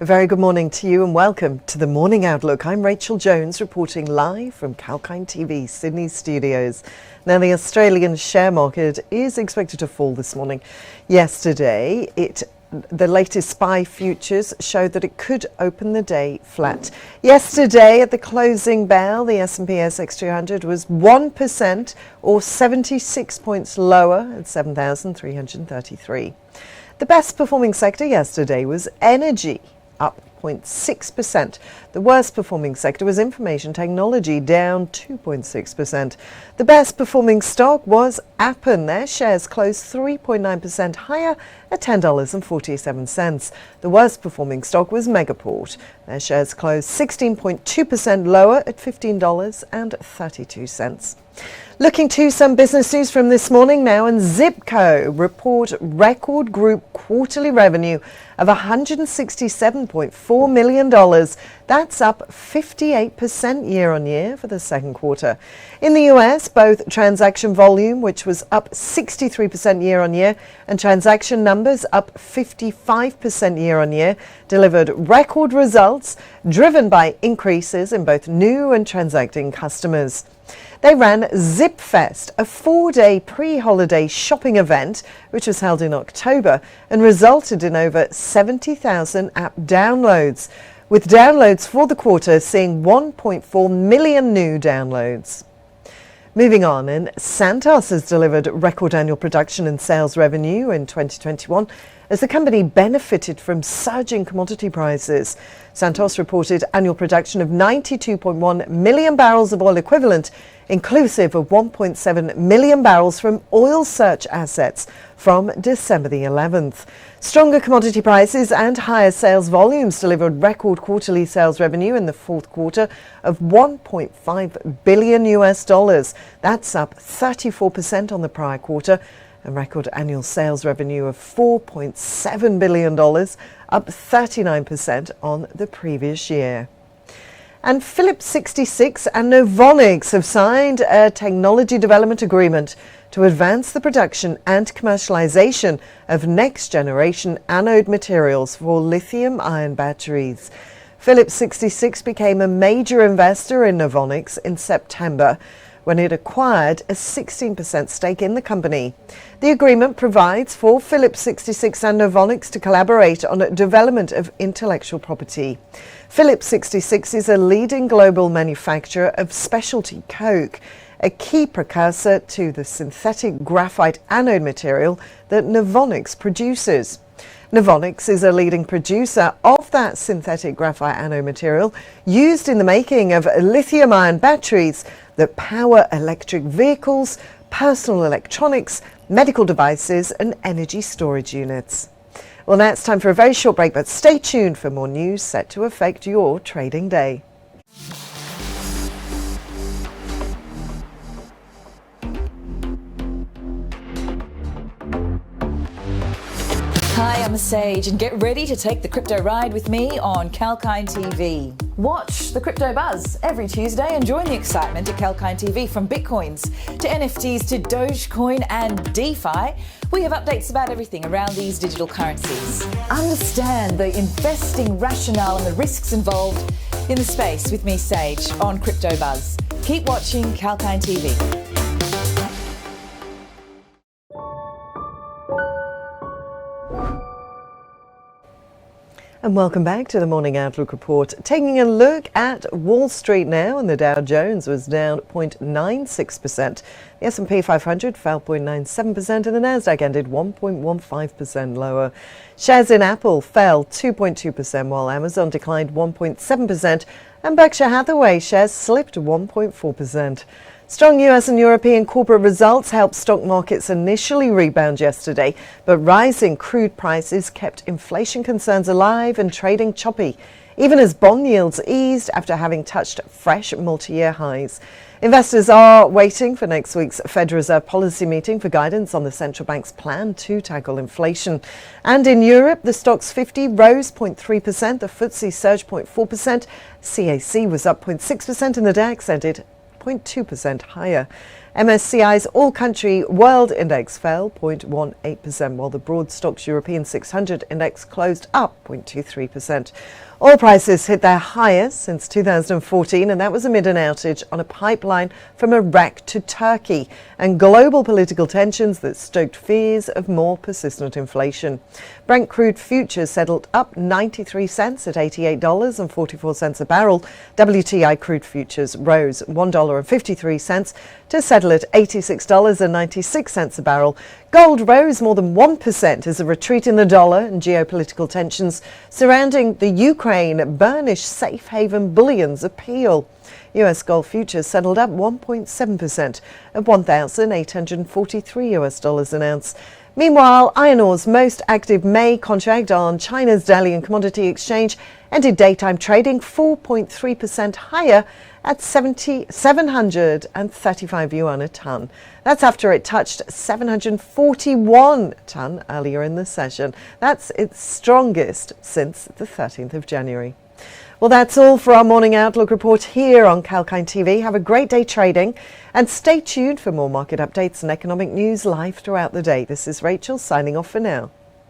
A very good morning to you and welcome to the Morning Outlook. I'm Rachel Jones reporting live from Kalkine TV, Sydney studios. Now the Australian share market is expected to fall this morning. Yesterday, the latest SPI futures showed that it could open the day flat. Yesterday at the closing bell, the S&P ASX 200 was 1% or 76 points lower at 7,333. The best performing sector yesterday was energy, up 0.6%. The worst performing sector was information technology, down 2.6%. The best performing stock was Appen. Their shares closed 3.9% higher at $10.47. The worst performing stock was Megaport. Their shares closed 16.2% lower at $15.32. Looking to some business news from this morning now, and Zipco report record group quarterly revenue of $167.4 million. That's up 58% year on year for the second quarter. In the US, both transaction volume, which was up 63% year on year, and transaction numbers up 55% year on year, delivered record results driven by increases in both new and transacting customers. They ran ZipFest, a 4-day pre-holiday shopping event, which was held in October and resulted in over 70,000 app downloads, with downloads for the quarter seeing 1.4 million new downloads. Moving on, and Santos has delivered record annual production and sales revenue in 2021 as the company benefited from surging commodity prices. Santos reported annual production of 92.1 million barrels of oil equivalent, inclusive of 1.7 million barrels from oil search assets from December the 11th. Stronger commodity prices and higher sales volumes delivered record quarterly sales revenue in the fourth quarter of $1.5 billion. That's up 34% on the prior quarter. A record annual sales revenue of $4.7 billion, up 39% on the previous year. And Phillips 66 and Novonix have signed a technology development agreement to advance the production and commercialization of next-generation anode materials for lithium-ion batteries. Phillips 66 became a major investor in Novonix in September when it acquired a 16% stake in the company. The agreement provides for Phillips 66 and Novonix to collaborate on development of intellectual property. Phillips 66 is a leading global manufacturer of specialty coke, a key precursor to the synthetic graphite anode material that Novonix produces. Novonix is a leading producer of that synthetic graphite anode material used in the making of lithium-ion batteries that power electric vehicles, personal electronics, medical devices and energy storage units. Well, now it's time for a very short break, but stay tuned for more news set to affect your trading day. Hi, I'm Sage, and get ready to take the crypto ride with me on Kalkine TV. Watch the Crypto Buzz every Tuesday and join the excitement at Kalkine TV. From Bitcoins to NFTs to Dogecoin and DeFi, we have updates about everything around these digital currencies. Understand the investing rationale and the risks involved in the space with me, Sage, on Crypto Buzz. Keep watching Kalkine TV. And welcome back to the Morning Outlook Report. Taking a look at Wall Street now, and the Dow Jones was down 0.96%. The S&P 500 fell 0.97% and the Nasdaq ended 1.15% lower. Shares in Apple fell 2.2% while Amazon declined 1.7% and Berkshire Hathaway shares slipped 1.4%. Strong US and European corporate results helped stock markets initially rebound yesterday, but rising crude prices kept inflation concerns alive and trading choppy, even as bond yields eased after having touched fresh multi-year highs. Investors are waiting for next week's Fed Reserve policy meeting for guidance on the central bank's plan to tackle inflation. And in Europe, the Stoxx 50 rose 0.3%, the FTSE surged 0.4%, CAC was up 0.6% and the DAX ended 0.2% higher. MSCI's all-country world index fell 0.18%, while the broad stocks European 600 index closed up 0.23%. Oil prices hit their highest since 2014, and that was amid an outage on a pipeline from Iraq to Turkey and global political tensions that stoked fears of more persistent inflation. Brent crude futures settled up 93 cents at $88.44 a barrel. WTI crude futures rose $1.53 to settle at $86.96 a barrel. Gold rose more than 1% as a retreat in the dollar and geopolitical tensions surrounding the Ukraine burnished safe haven bullion's appeal. US gold futures settled up 1.7% at $1,843 an ounce. Meanwhile, iron ore's most active May contract on China's Dalian Commodity Exchange ended daytime trading 4.3% higher at 735 yuan a tonne. That's after it touched 741 tonne earlier in the session. That's its strongest since the 13th of January. Well, that's all for our morning outlook report here on Kalkine TV. Have a great day trading and stay tuned for more market updates and economic news live throughout the day. This is Rachel signing off for now.